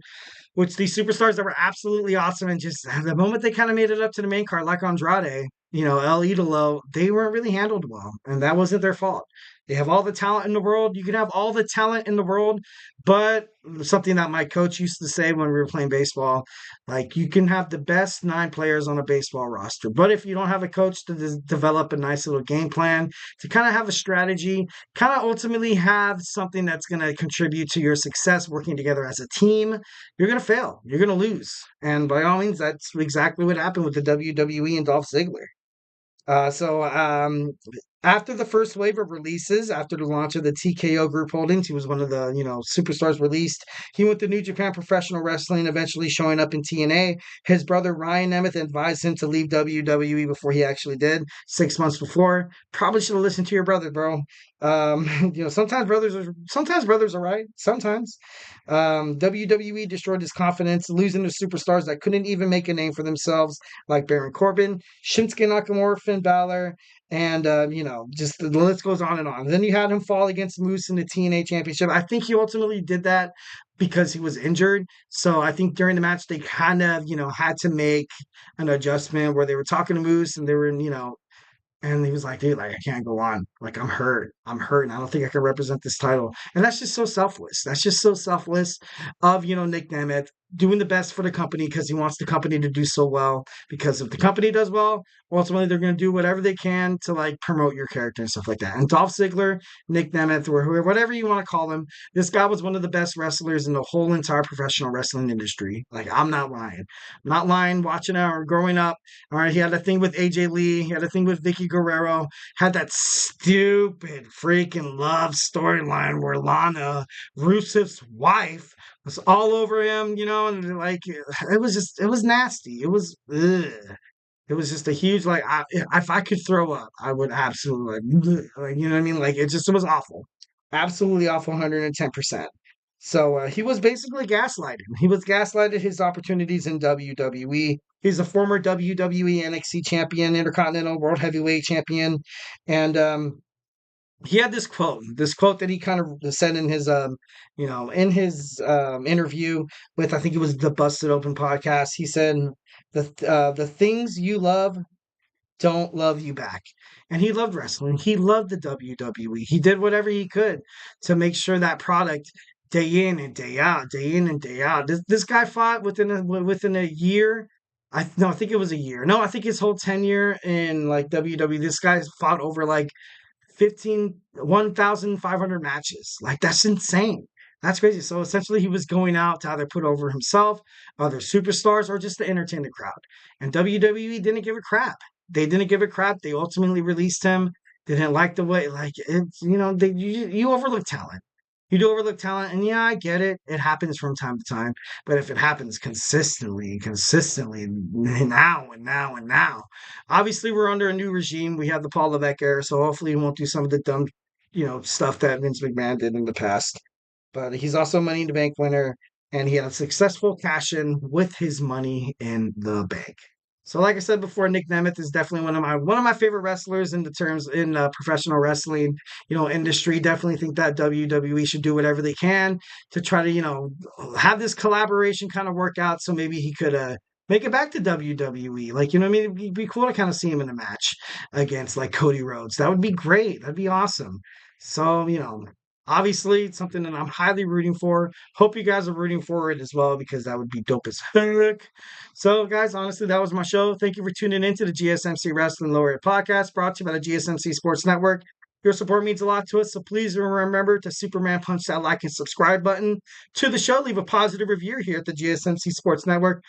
which these superstars that were absolutely awesome. And just the moment they kind of made it up to the main card, like Andrade, El Idolo, they weren't really handled well. And that wasn't their fault. They have all the talent in the world. You can have all the talent in the world, but something that my coach used to say when we were playing baseball, you can have the best 9 players on a baseball roster. But if you don't have a coach to develop a nice little game plan, to kind of have a strategy, kind of ultimately have something that's going to contribute to your success working together as a team, you're going to fail. You're going to lose. And by all means, that's exactly what happened with the WWE and Dolph Ziggler. After the first wave of releases, after the launch of the TKO Group Holdings, he was one of the, superstars released. He went to New Japan Professional Wrestling, eventually showing up in TNA. His brother Ryan Nemeth advised him to leave WWE before he actually did, 6 months before. Probably should have listened to your brother, bro. Sometimes brothers are right. Sometimes. WWE destroyed his confidence, losing to superstars that couldn't even make a name for themselves, like Baron Corbin, Shinsuke Nakamura, Finn Balor, and just the list goes on and on. And then you had him fall against Moose in the TNA Championship. I think he ultimately did that because he was injured. So I think during the match they kind of had to make an adjustment where they were talking to Moose and they were and he was like, dude, I can't go on. I'm hurt. I'm hurt. And I don't think I can represent this title. And that's just so selfless. That's just so selfless of, Nick Nemeth doing the best for the company because he wants the company to do so well. Because if the company does well, ultimately they're going to do whatever they can to promote your character and stuff like that. And Dolph Ziggler, Nick Nemeth, or whoever, whatever you want to call him, this guy was one of the best wrestlers in the whole entire professional wrestling industry. I'm not lying. I'm not lying. Watching or growing up, all right, he had a thing with AJ Lee. He had a thing with Vicky Guerrero. Had that stupid freaking love storyline where Lana, Rusev's wife, was all over him, and it was nasty. It was, ugh. It was just a huge, if I could throw up, I would absolutely, you know what I mean? It was awful. Absolutely awful, 110%. So he was basically gaslighted. He was gaslighted his opportunities in WWE. He's a former WWE NXT champion, Intercontinental World Heavyweight champion, and he had this quote that he kind of said in his interview with, I think it was the Busted Open podcast. He said, the things you love don't love you back. And he loved wrestling. He loved the WWE. He did whatever he could to make sure that product day in and day out, day in and day out. This guy fought within a year. I think it was a year. No, I think his whole tenure in like WWE, this guy's fought over like 1,500 matches. Like, that's insane. That's crazy. So essentially he was going out to either put over himself, other superstars, or just to entertain the crowd. And WWE didn't give a crap. They didn't give a crap. They ultimately released him. They didn't like the way, like, it's, you overlook talent. You do overlook talent, and yeah, I get it. It happens from time to time. But if it happens consistently, now and now and now, obviously we're under a new regime. We have the Paul Levesque era, so hopefully we won't do some of the dumb, stuff that Vince McMahon did in the past. But he's also a Money in the Bank winner, and he had a successful cash-in with his Money in the Bank. So, like I said before, Nick Nemeth is definitely one of my favorite wrestlers in professional wrestling, industry. Definitely think that WWE should do whatever they can to try to, have this collaboration kind of work out. So maybe he could make it back to WWE. Like, I mean, it'd be cool to kind of see him in a match against like Cody Rhodes. That would be great. That'd be awesome. So, obviously, it's something that I'm highly rooting for. Hope you guys are rooting for it as well, because that would be dope as heck. So, guys, honestly, that was my show. Thank you for tuning in to the GSMC Wrestling Laureate Podcast, brought to you by the GSMC Sports Network. Your support means a lot to us, so please remember to Superman punch that like and subscribe button to the show. Leave a positive review here at the GSMC Sports Network.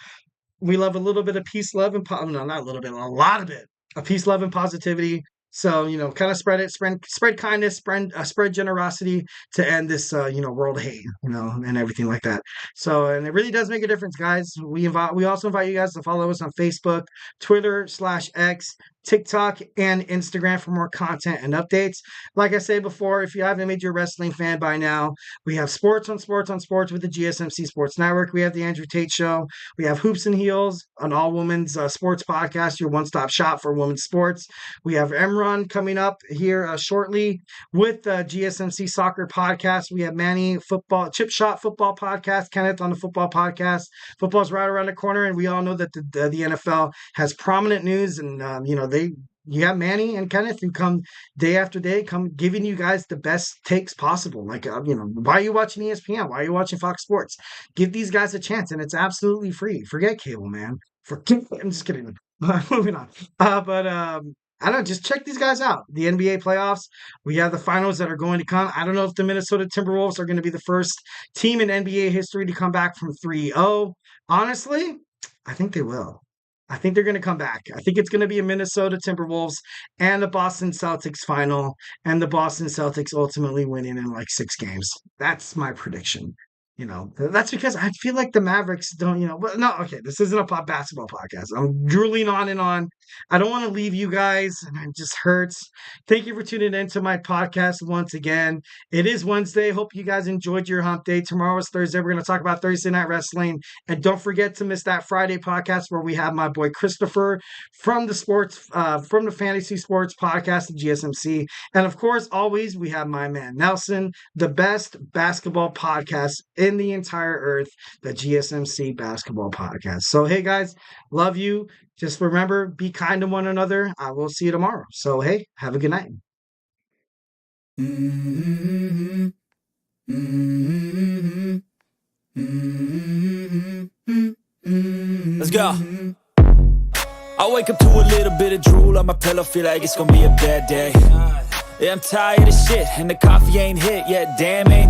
We love a little bit of peace, love, and not a little bit, a lot of it. Of peace, love, and positivity. So, kind of spread kindness, spread generosity to end this, world hate, and everything like that. So, and it really does make a difference, guys. We also invite you guys to follow us on Facebook, Twitter /X, TikTok, and Instagram for more content and updates. Like I said before, if you haven't made your wrestling fan by now, we have sports on sports on sports with the GSMC Sports Network. We have the Andrew Tate Show. We have Hoops and Heels, an all-women's sports podcast, your one-stop shop for women's sports. We have Emron coming up here shortly with the GSMC Soccer Podcast. We have Manny Chip Shot Football Podcast, Kenneth on the Football Podcast. Football's right around the corner, and we all know that the NFL has prominent news, and you have Manny and Kenneth who come day after day, come giving you guys the best takes possible. Like, why are you watching ESPN? Why are you watching Fox Sports? Give these guys a chance, and it's absolutely free. Forget cable, man. I'm just kidding. Moving on. I don't know, just check these guys out. The NBA playoffs, we have the finals that are going to come. I don't know if the Minnesota Timberwolves are going to be the first team in NBA history to come back from 3-0. Honestly, I think they will. I think they're going to come back. I think it's going to be a Minnesota Timberwolves and the Boston Celtics final, and the Boston Celtics ultimately winning in like 6 games. That's my prediction. That's because I feel like the Mavericks don't, but no, okay, this isn't a basketball podcast. I'm drooling on and on. I don't want to leave you guys, and it just hurts. Thank you for tuning in to my podcast once again. It is Wednesday. Hope you guys enjoyed your hump day. Tomorrow is Thursday. We're going to talk about Thursday Night Wrestling. And don't forget to miss that Friday podcast where we have my boy Christopher from the Fantasy Sports Podcast at GSMC. And of course, always, we have my man Nelson, the best basketball podcast in the entire earth, the GSMC Basketball Podcast. So, hey guys, love you. Just remember, be kind to one another. I will see you tomorrow. So, hey, have a good night. Let's go. I wake up to a little bit of drool on my pillow, feel like it's gonna be a bad day. Yeah, I'm tired of shit, and the coffee ain't hit yet, damn ain't